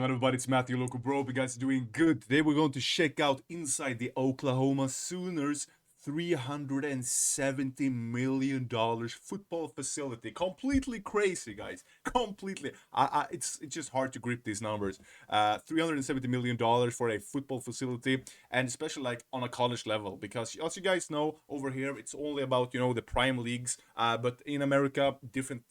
on, everybody? It's Matthew, local bro. You guys are doing good. Today we're going to check out inside the Oklahoma Sooners $370 million football facility. Completely crazy, guys. Completely. It's just hard to grip these numbers. $370 million for a football facility, and especially like on a college level, because as you guys know, over here it's only about the prime leagues. But in America, different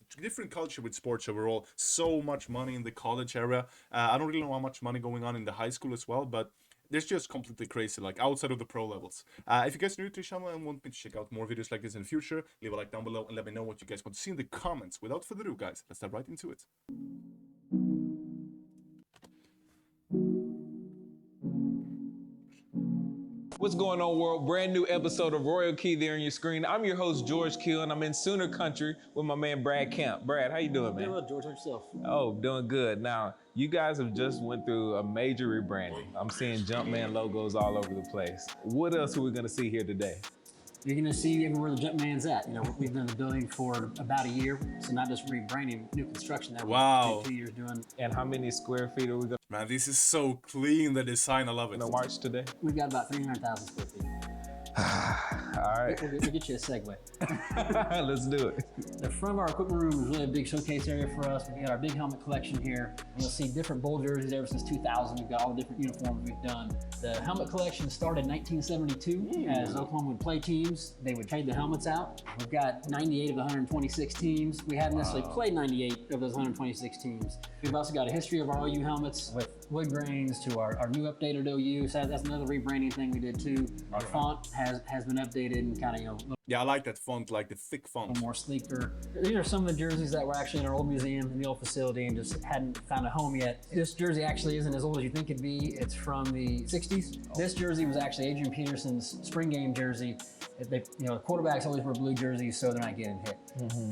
culture with sports overall. So much money in the college area. I don't really know how much money going on in the high school as well, but there's just completely crazy, like outside of the pro levels. If you guys are new to the channel and want me to check out more videos like this in the future, leave a like down below and let me know what you guys want to see in the comments. Without further ado, guys, let's dive right into it. What's going on, world? Brand new episode of Royal Key there on your screen. I'm your host, George Kill, and I'm in Sooner Country with my man, Brad Camp. Brad, how you doing, man? Doing well, George. How yourself? Oh, doing good. Now, you guys have just went through a major rebranding. I'm seeing Jumpman logos all over the place. What else are we gonna see here today? You're going to see everywhere the Jumpman's at. We've been in the building for about a year, so not just rebranding, new construction that we've spent 2 years doing. And how many square feet are we gonna Man, this is so clean, the design. I love it. march today? We've got about 300,000 square feet. All right. We'll get you a segue. Let's do it. The front of our equipment room is really a big showcase area for us. We've got our big helmet collection here. You'll see different bowl jerseys ever since 2000. We've got all the different uniforms we've done. The helmet collection started in 1972 as Oklahoma would play teams. They would trade the helmets out. We've got 98 of the 126 teams. We haven't necessarily played 98 of those 126 teams. We've also got a history of our OU helmets with wood grains to our new updated OU. So that's another rebranding thing we did too. Our font has been updated and kind of Yeah, I like that font, like the thick a little font. more sleeker. These are some of the jerseys that were actually in our old museum in the old facility and just hadn't found a home yet. This jersey actually isn't as old as you think it'd be. It's from the 60s. This jersey was actually Adrian Peterson's spring game jersey. The quarterbacks always wear blue jerseys so they're not getting hit.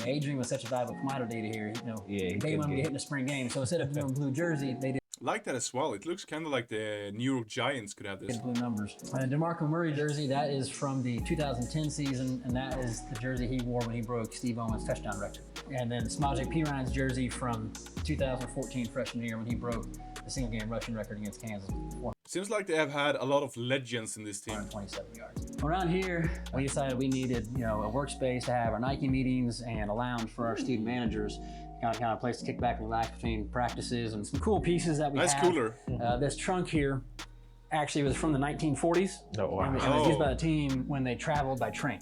Adrian was such a valuable commodity to here. he they want to could get hit in the spring game. So instead of doing blue jersey, they did I like that as well. It looks kind of like the New York Giants could have this. blue numbers. DeMarco Murray jersey, that is from the 2010 season, and that is the jersey he wore when he broke Steve Owens' touchdown record. And then Samaje Perine jersey from 2014 freshman year when he broke the single game rushing record against Kansas. Seems like they have had a lot of legends in this team. 127 yards. Around here, we decided we needed, a workspace to have our Nike meetings and a lounge for our student managers. Kind of place to kick back and relax between practices, and some cool pieces that we have. Nice cooler. This trunk here actually was from the 1940s. Oh, wow. And it was used by the team when they traveled by train.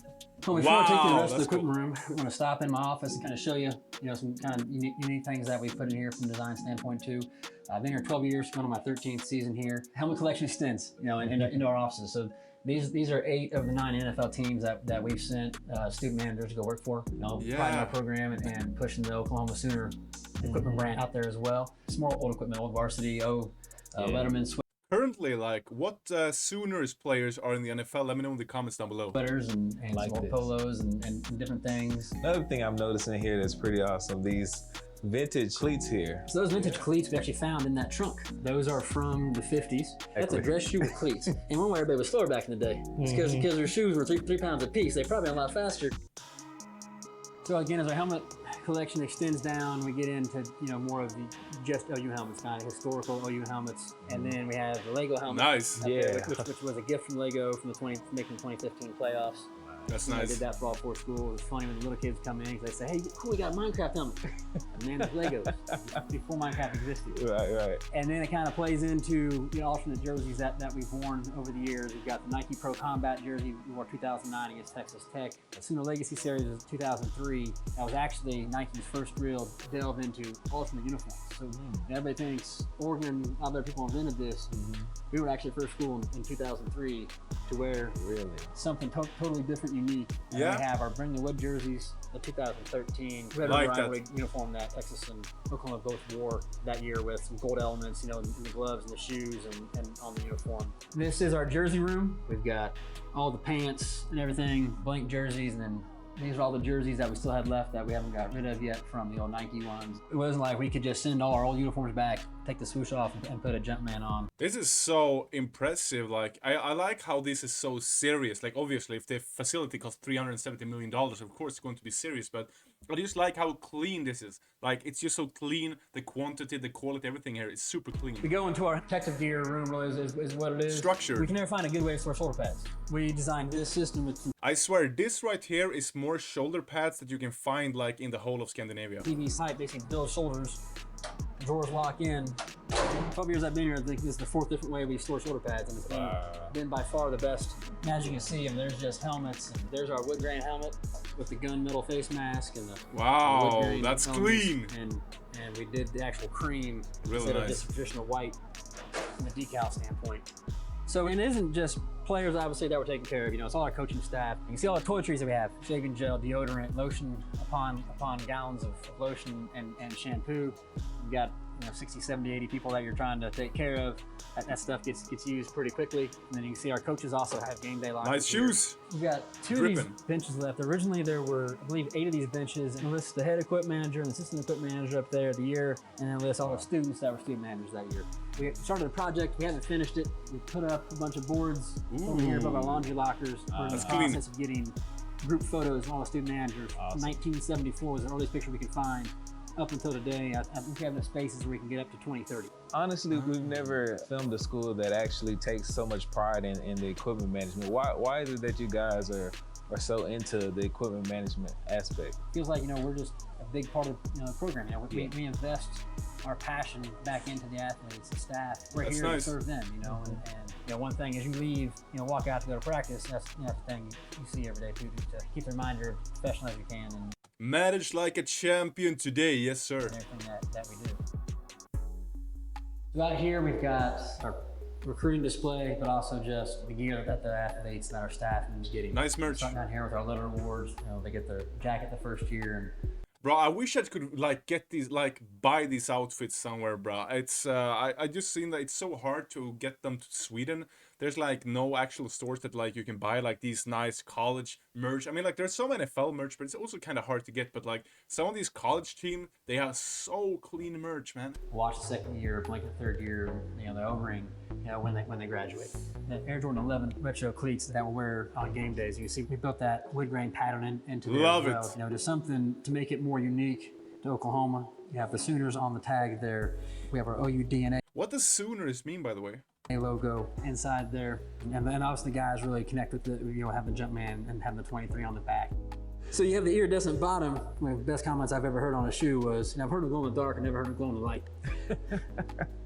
Well, before I take you to the rest of the equipment room, I'm going to stop in my office and kind of show you, some kind of unique things that we put in here from a design standpoint too. I've been here 12 years, going on my 13th season here. Helmet collection extends, into our offices. So these are 8 of the 9 NFL teams that we've sent student managers to go work for. Providing our program and pushing the Oklahoma Sooner equipment brand out there as well. It's more old equipment, old varsity, Letterman Currently, like, what Sooners players are in the NFL? Let me know in the comments down below. sweaters and Like some old this. polos and different things. Another thing I'm noticing here that's pretty awesome, these vintage cleats here. So those vintage cleats we actually found in that trunk. Those are from the 50s. That's a dress shoe with cleats. And one way everybody was slower back in the day. It's because their shoes were three pounds a piece. They probably went a lot faster. So again, as our helmet collection extends down, we get into more of the just OU helmets, kind of historical OU helmets, and then we have the Lego helmet. Nice. up there, which was a gift from Lego from making the 2015 playoffs. That's I nice. did that for all 4 schools. It was funny when the little kids come in because they say, "Hey, cool, we got a Minecraft helmet." And man, it's Legos before Minecraft existed. Right. And then it kind of plays into alternate jerseys that we've worn over the years. We've got the Nike Pro Combat jersey we wore 2009 against Texas Tech. The Sooner Legacy Series was 2003. That was actually Nike's first real delve into alternate uniforms. So everybody thinks Oregon and other people invented this. We were actually first school in 2003 to wear something totally different, unique. And Yeah. we have our Bring the Wood jerseys, the 2013 Red Like River that. Rivalry uniform that Texas and Oklahoma both wore that year with some gold elements, in the gloves and the shoes and on the uniform. This is our jersey room. We've got all the pants and everything, blank jerseys, and then these are all the jerseys that we still had left that we haven't got rid of yet from the old Nike ones. It wasn't like we could just send all our old uniforms back, take the swoosh off, and put a Jumpman on. This is so impressive. Like, I like how this is so serious. Like, obviously, if the facility costs $370 million, of course it's going to be serious. But I just like how clean this is. Like, it's just so clean. The quantity, the quality, everything here is super clean. We go into our protective gear room, really is what it is. Structured. We can never find a good way to store shoulder pads. We designed this system with I swear, this right here is more shoulder pads that you can find like in the whole of Scandinavia. PVC pipe, basically build shoulders, drawers lock in. 12 years I've been here, I think this is the 4th different way we store shoulder pads, and it's been by far the best. As you can see, there's just helmets. And there's our wood grain helmet with the gunmetal face mask and the Wow, wood grain that's cones. clean. And we did the actual cream Really instead of nice. just traditional white from a decal standpoint. So it isn't just players, I would say, that we're taking care of. It's all our coaching staff. You can see all the toiletries that we have: shaving gel, deodorant, lotion upon gallons of lotion and shampoo. We've got 60, 70, 80 people that you're trying to take care of. That stuff gets used pretty quickly. And then you can see our coaches also have game day lockers. Nice shoes. We've got 2 Drippin'. of these benches left. Originally there were, I believe, 8 of these benches. And it lists the head equipment manager and assistant equipment manager up there the year, and then it lists all the students that were student managers that year. We started a project, we haven't finished it. We put up a bunch of boards over here above our laundry lockers. We're in the That's clean. process of getting group photos of all the student managers. Awesome. 1974 was the earliest picture we could find. Up until today, I think we have enough spaces where we can get up to 2030. Honestly, we've never filmed a school that actually takes so much pride in the equipment management. Why is it that you guys are so into the equipment management aspect? Feels like we're just a big part of the program. We invest our passion back into the athletes, the staff. We're That's here nice. to serve them. And one thing as you leave, walk out to go to practice. That's the thing you see every day too, to keep the reminder of professional as you can and Manage like a champion today, yes sir. everything that we do. So out here we've got our recruiting display, but also just the gear that the athletes and our staff is getting. Nice merch. Starting down here with our letter awards, they get their jacket the first year. Bro, I wish I could get these, buy these outfits somewhere, bro. It's I just seen that it's so hard to get them to Sweden. There's no actual stores that you can buy these nice college merch. I mean, there's some NFL merch, but it's also kind of hard to get. But some of these college team, they have so clean merch, man. Watch the second year, blink the third year, the O-ring, when they graduate. The Air Jordan 11 retro cleats that we'll wear on game days. You see, we built that wood grain pattern into there Love as well. it. Just something to make it more unique to Oklahoma. You have the Sooners on the tag there. We have our OU DNA What does Sooners mean, by the way? logo inside there, and obviously the guys really connect with the have the Jumpman and have the 23 on the back. So you have the iridescent bottom. One of the best comments I've ever heard on a shoe was, I've heard of glow in the dark, I never heard of glow in the light.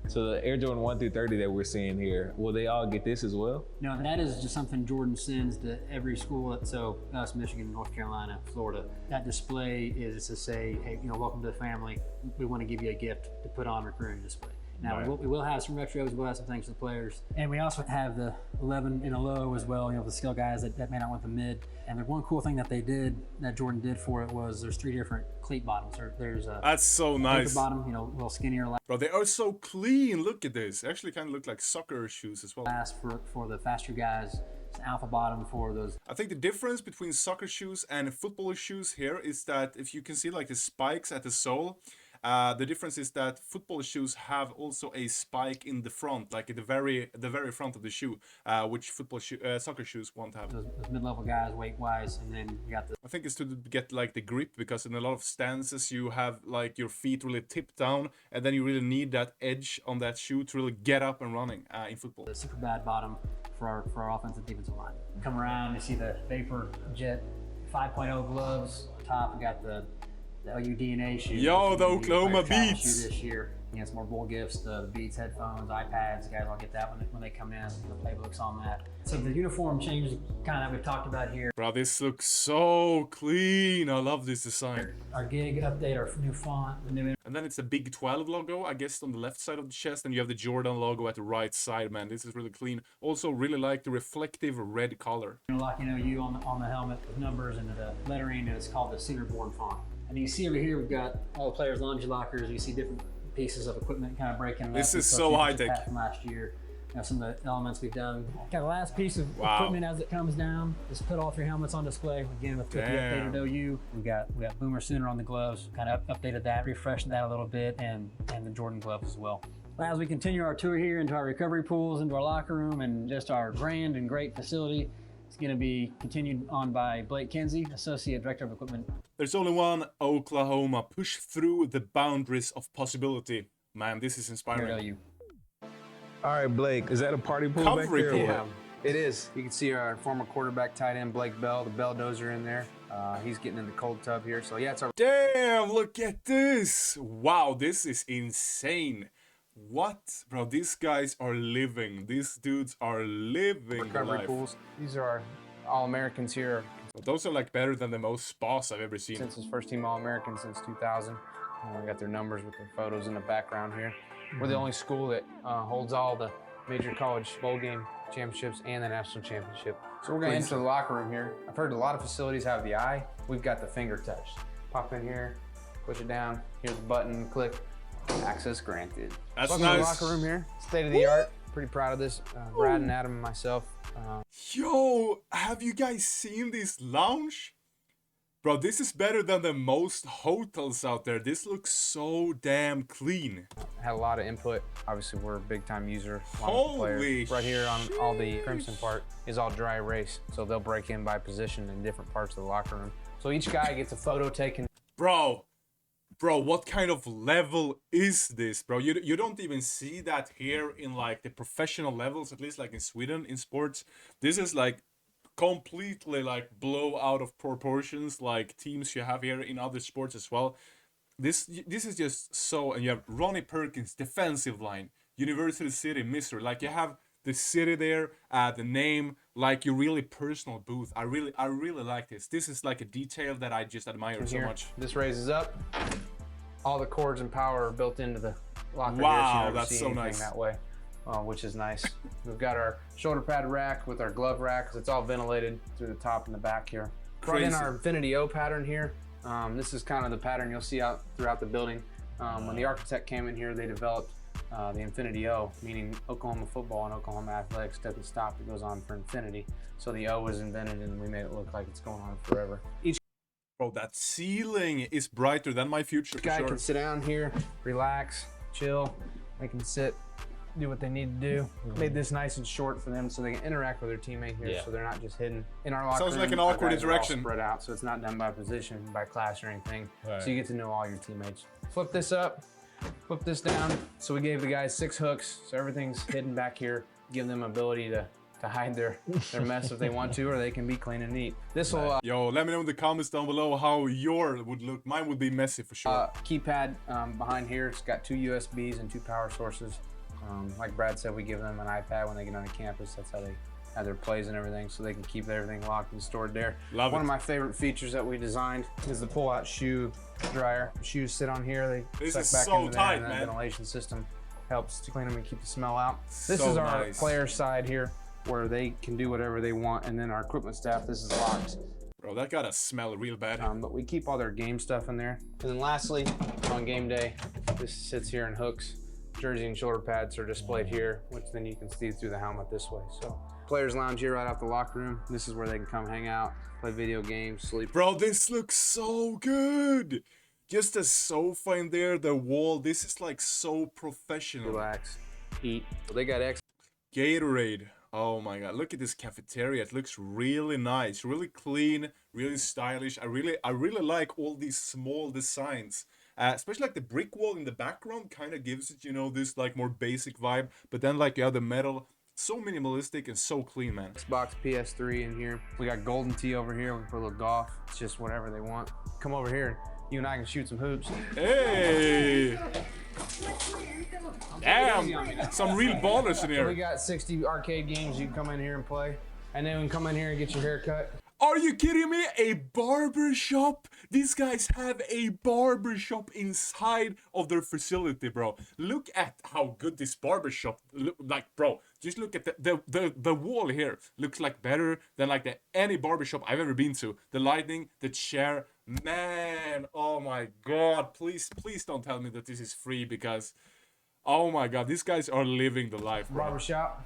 So the Air Jordan 1 through 30 that we're seeing here, will they all get this as well? No, that is just something Jordan sends to every school. So us, Michigan, North Carolina, Florida. That display is to say, hey, welcome to the family. We want to give you a gift to put on recruiting display. Now, Right. we will have some retros, we'll have some things for the players. And we also have the 11 in a low as well, the skill guys that may not want the mid. And the one cool thing that Jordan did for it was there's 3 different cleat bottoms. There's a That's so paper nice. bottom, a little skinnier Bro, they are so clean. Look at this. They actually kind of look like soccer shoes as well. last for the faster guys. It's an alpha bottom for those. I think the difference between soccer shoes and football shoes here is that if you can see the spikes at the sole, the difference is that football shoes have also a spike in the front, at the very front of the shoe, which soccer shoes won't have. Those mid-level guys weight-wise, and then you got the I think it's to get the grip, because in a lot of stances you have your feet really tipped down, and then you really need that edge on that shoe to really get up and running in football. super bad bottom for our offensive defensive line. Come around, you see the Vapor Jet 5.0 gloves. Top, we got the OU DNA shoe. Yo, the Oklahoma travel Beats. shoe this year. Some more bowl gifts, the Beats headphones, iPads. Guys all get that when they come in. The playbooks on that. So the uniform changes kind of we've talked about here. Bro, this looks so clean. I love this design. Our gig update, our new font, the new And then it's the Big 12 logo, I guess, on the left side of the chest, and you have the Jordan logo at the right side, man. This is really clean. Also, really like the reflective red color. interlock, you on the helmet with numbers and the lettering, and it's called the Cedarborn font. And you see over here, we've got all the players' laundry lockers. You see different pieces of equipment kind of breaking. This up. is so high-tech. From last year, some of the elements we've done. Got the last piece of Wow. equipment as it comes down. Just put all 3 helmets on display again with the Damn. updated OU. We got Boomer Sooner on the gloves. Kind of updated that, refreshed that a little bit, and the Jordan gloves as well. As we continue our tour here into our recovery pools, into our locker room, and just our grand and great facility, It's going to be continued on by Blake Kinsey, Associate Director of Equipment. There's only one Oklahoma. Push through the boundaries of possibility. Man, this is Here inspiring. go you. All right, Blake, is that a party pool Cover back there? or report. what? Yeah, it is. You can see our former quarterback tight end, Blake Bell, the Belldozer in there. He's getting in the cold tub here. So, yeah, it's our Damn, look at this. Wow, this is insane. What? Bro, these guys are living. These dudes are living the recovery life. pools. These are our All-Americans here Those are like better than the most spas I've ever seen. since his first team All-American since 2000. We got their numbers with their photos in the background here. We're the only school that holds all the major college bowl game championships and the national championship. So we're gonna enter the locker room here. I've heard a lot of facilities have the eye. We've got the finger touch. Pop in here, push it down. Here's the button, click, access granted. That's Welcome to the nice. locker room here. State of the art. Pretty proud of this. Brad and Adam and myself. Yo, have you guys seen this lounge? Bro, this is better than the most hotels out there. This looks so damn clean. Had a lot of input. Obviously, we're a big time user. along with the Holy players. Right here on all the crimson part is all dry erase. So they'll break in by position in different parts of the locker room. So each guy gets a photo taken. Bro, what kind of level is this, bro? You don't even see that here in like the professional levels, at least like in Sweden in sports. This is like completely like blow out of proportions like teams you have here in other sports as well. This is just so, and you have Ronnie Perkins, defensive line, University City, Missouri. Like you have the city there, the name, like your really personal booth. I really like this. This is like a detail that I just admire so Here, much. this raises up. All the cords and power are built into the locker Wow, here, so you never that's see so anything nice. that way, which is nice. We've got our shoulder pad rack with our glove rack, 'cause it's all ventilated through the top and the back here. Brought in Crazy. our Infinity O pattern here. This is kind of the pattern you'll see out throughout the building. When the architect came in here, they developed the Infinity O, meaning Oklahoma football and Oklahoma athletics doesn't stop, it goes on for infinity. So the O was invented and we made it look like it's going on forever. Each Bro, that ceiling is brighter than my future for guy sure. can sit down here, relax, chill. They can sit, do what they need to do. Made this nice and short for them so they can interact with their teammate here, Yeah. so they're not just hidden. In our locker Sounds like room, an our awkward guys are all interaction. spread out, so it's not done by position, by class or anything. Right. So you get to know all your teammates. Flip this up, flip this down. So we gave the guys 6 hooks, so everything's hidden back here. Give them ability to hide their mess if they want to, or they can be clean and neat. This will Yo, let me know in the comments down below how your would look. Mine would be messy for sure. keypad behind here. It's got 2 USBs and 2 power sources. Like Brad said, we give them an iPad when they get on the campus. That's how they have their plays and everything, so they can keep everything locked and stored there. Love One it. of my favorite features that we designed is the pull-out shoe dryer. Shoes sit on here. They This suck is back so into there, tight, and that man. ventilation system helps to clean them and keep the smell out. This So is our nice. player side here, where they can do whatever they want, and then our equipment staff, this is locked. Bro, that gotta smell real bad. But we keep all their game stuff in there. And then lastly, on game day, this sits here and hooks. Jersey and shoulder pads are displayed here, which then you can see through the helmet this way. So players lounge here right off the locker room. This is where they can come hang out, play video games, sleep. Bro, this looks so good. Just the sofa in there, the wall. This is like so professional. Relax, eat. They got X. Gatorade. Oh my god, look at this cafeteria. It looks really nice, really clean, really stylish. I really like all these small designs. Especially like the brick wall in the background kind of gives it, you know, this like more basic vibe. But then like you have the metal, so minimalistic and so clean, man. Xbox PS3 in here. We got Golden Tee over here. We can put a little golf. It's just whatever they want. Come over here. You and I can shoot some hoops. Hey! Damn! Some real ballers in We here. got 60 arcade games you can come in here and play. And then we can come in here and get your hair cut. Are you kidding me? A barbershop? These guys have a barbershop inside of their facility, bro. Look at how good this barbershop look like, bro. Just look at the wall here. Looks like better than like any barbershop I've ever been to. The lighting, the chair, man. Oh my god. Please don't tell me that this is free, because oh my god, these guys are living the life, bro. Barbershop.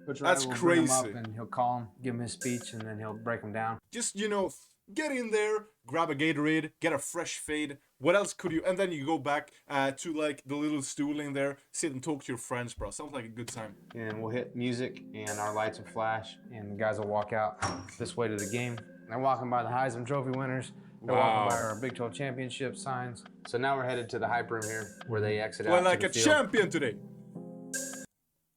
Coach That's Ryder will bring him crazy. up and he'll call him, give him his speech, and then he'll break him down. Just, you know, get in there, grab a Gatorade, get a fresh fade. What else could you? And then you go back to like the little stool in there, sit and talk to your friends, bro. Sounds like a good time. And we'll hit music and our lights will flash and the guys will walk out this way to the game. They're walking by the Heisman Trophy winners. They're walking by our Big 12 championship signs. So now we're headed to the hype room here where they exit out. Well, like to a the field. champion today.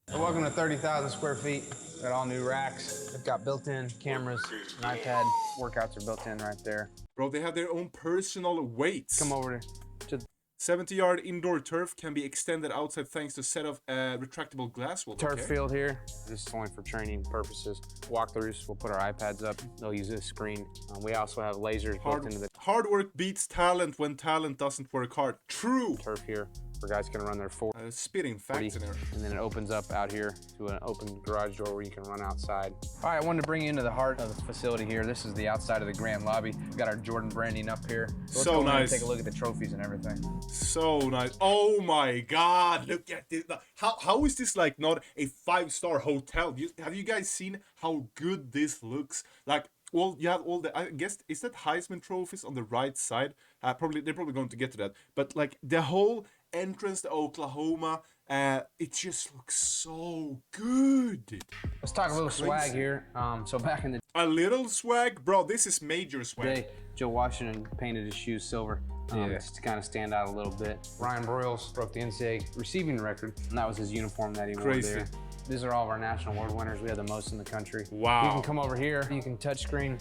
So welcome to 30,000 square feet. Got all new racks. They've got built-in cameras, an iPad. Workouts are built in right there. Bro, they have their own personal weights. Come over to 70-yard indoor turf can be extended outside thanks to a set of retractable glass walls. turf field here. This is only for training purposes. Walkthroughs, we'll put our iPads up. They'll use this screen. We also have lasers built into the Hard work beats talent when talent doesn't work hard. True. turf here where guys can run their 40. Spitting facts in there. And then it opens up out here to an open garage door where you can run outside. All right, I wanted to bring you into the heart of the facility here. This is the outside of the grand lobby. We've got our Jordan branding up here. So let's go in nice. and take a look at the trophies and everything. So nice. Oh my God. Look at this. How is this like not a 5-star hotel? Have you guys seen how good this looks? Like, well, you have all the, I guess, is that Heisman trophies on the right side? They're probably going to get to that. But like the whole entrance to Oklahoma, it just looks so good. Let's talk a little swag here. So back in the A little swag? Bro, this is major swag. day, Joe Washington painted his shoes silver. Just to kind of stand out a little bit. Ryan Broyles broke the NCAA receiving record, and that was his uniform that he wore Crazy. there. These are all of our national award winners. We have the most in the country. Wow. You can come over here. You can touch screen.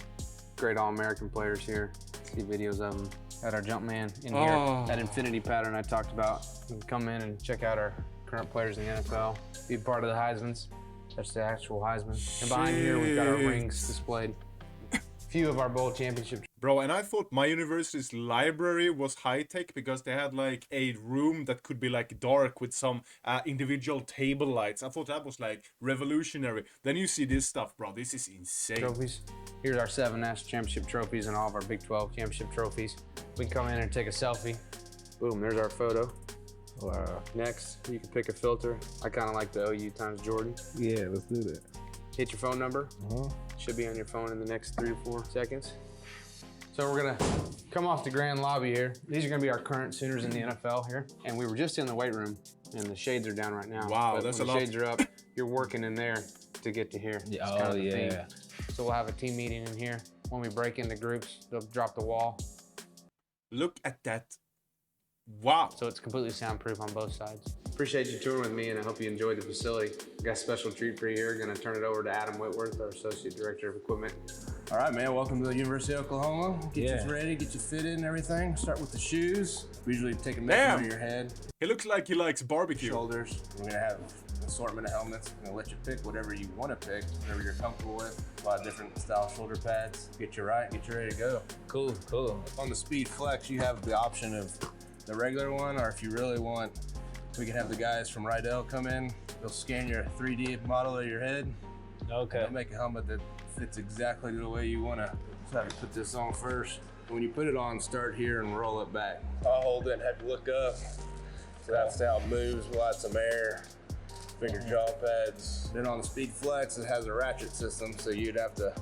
Great All-American players here. See videos of them. Got our jump man in here. That infinity pattern I talked about. You can come in and check out our current players in the NFL. Be part of the Heismans. That's the actual Heisman. And behind here, we've got our rings displayed. Few of our bowl championship. Bro, and I thought my university's library was high-tech because they had like a room that could be like dark with some individual table lights. I thought that was like revolutionary. Then you see this stuff, bro. This is insane. Trophies. Here's our 7 national championship trophies and all of our Big 12 championship trophies. We can come in and take a selfie. Boom, there's our photo. Wow. Next, you can pick a filter. I kind of like the OU times Jordan. Yeah, let's do that. Hit your phone number. Should be on your phone in the next 3 to 4 seconds. So we're gonna come off the grand lobby here. These are gonna be our current Sooners in the NFL here. And we were just in the weight room and the shades are down right now. Wow, but that's when a the lot. shades are up, you're working in there to get to here. Yeah, It's kind of the yeah. theme. So we'll have a team meeting in here. When we break into groups, they'll drop the wall. Look at that. Wow. So it's completely soundproof on both sides. Appreciate you touring with me and I hope you enjoyed the facility. Got a special treat for you here. Gonna turn it over to Adam Whitworth, our Associate Director of Equipment. All right, man, welcome to the University of Oklahoma. Get Yeah. you ready, get you fitted and everything. Start with the shoes. We usually take a Damn. measurement of your head, He looks like he likes barbecue. shoulders. We're gonna have an assortment of helmets. We're gonna let you pick whatever you wanna pick, whatever you're comfortable with. A lot of different style shoulder pads. Get you right, get you ready to go. Cool, cool. On the Speed Flex, you have the option of the regular one, or if you really want, we can have the guys from Rydell come in. They'll scan your 3D model of your head. Okay. They'll make a helmet that fits exactly the way you want to. So I have to put this on first. When you put it on, start here and roll it back. I'll hold it and have you look up. So that's how it moves. We'll add some air. Finger jaw pads. Then on the Speed Flex, it has a ratchet system, so you'd have to.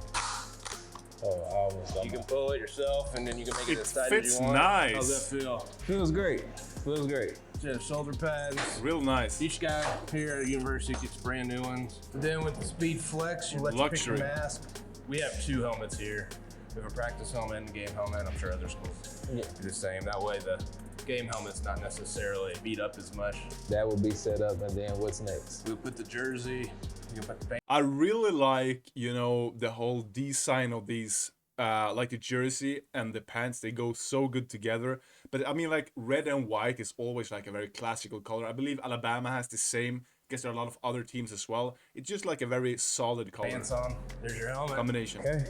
You can pull it yourself, and then you can make it It as tight fits as you want. nice. How's that feel? Feels great. Feels great. So you have shoulder pads. Real nice. Each guy here at the university gets brand new ones. Then with the Speed Flex, you let you pick Luxury. your mask. We have 2 helmets here. We have a practice helmet and a game helmet. I'm sure other schools do the same. That way the game helmet's not necessarily beat up as much. That will be set up, and then what's next? We'll put the jersey, you can put the paint. I really like, the whole design of these, like the jersey and the pants. They go so good together. But I mean, like red and white is always like a very classical color. I believe Alabama has the same. I guess there are a lot of other teams as well. It's just like a very solid color Pants on. There's your helmet. combination. Okay.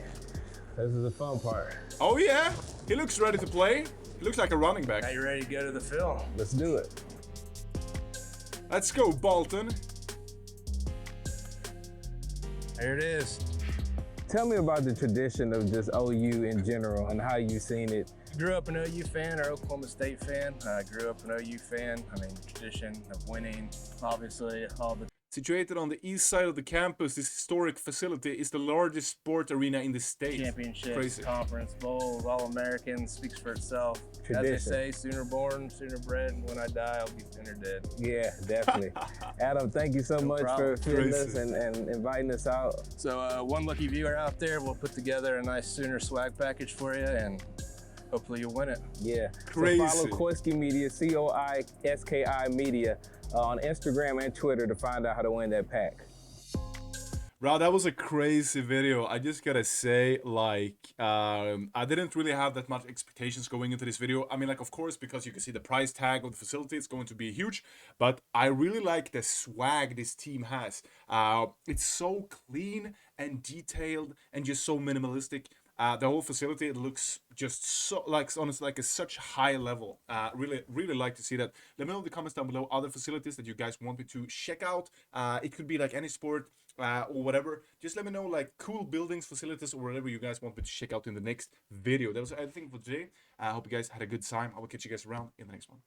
This is the fun part. Oh yeah, he looks ready to play. He looks like a running back. Now you're ready to go to the field. Let's do it. Let's go, Bolton. There it is. Tell me about the tradition of just OU in general and how you seen it. Grew up an OU fan or Oklahoma State fan. Grew up an OU fan. I mean, tradition of winning, obviously, all the Situated on the east side of the campus, this historic facility is the largest sport arena in the state. Championships, Crazy. conference, bowls, All-Americans, speaks for itself. As Tradition. they say, sooner born, sooner bred, and when I die, I'll be sooner dead. Yeah, definitely. Adam, thank you so much problem. for fitting Crazy. us and inviting us out. So one lucky viewer out there will put together a nice Sooner swag package for you, and hopefully you'll win it. Yeah. Crazy. So follow Koiski Media, Koiski Media, on Instagram and Twitter to find out how to win that pack. Bro, that was a crazy video. I just gotta say, like, I didn't really have that much expectations going into this video. I mean, like, of course, because you can see the price tag of the facility, it's going to be huge. But I really like the swag this team has. It's so clean and detailed and just so minimalistic. The whole facility, it looks just so, like, honestly, like a such high level. Really like to see that. Let me know in the comments down below other facilities that you guys want me to check out. It could be like any sport or whatever. Just let me know, like, cool buildings, facilities, or whatever you guys want me to check out in the next video. That was everything for today. I hope you guys had a good time. I will catch you guys around in the next one.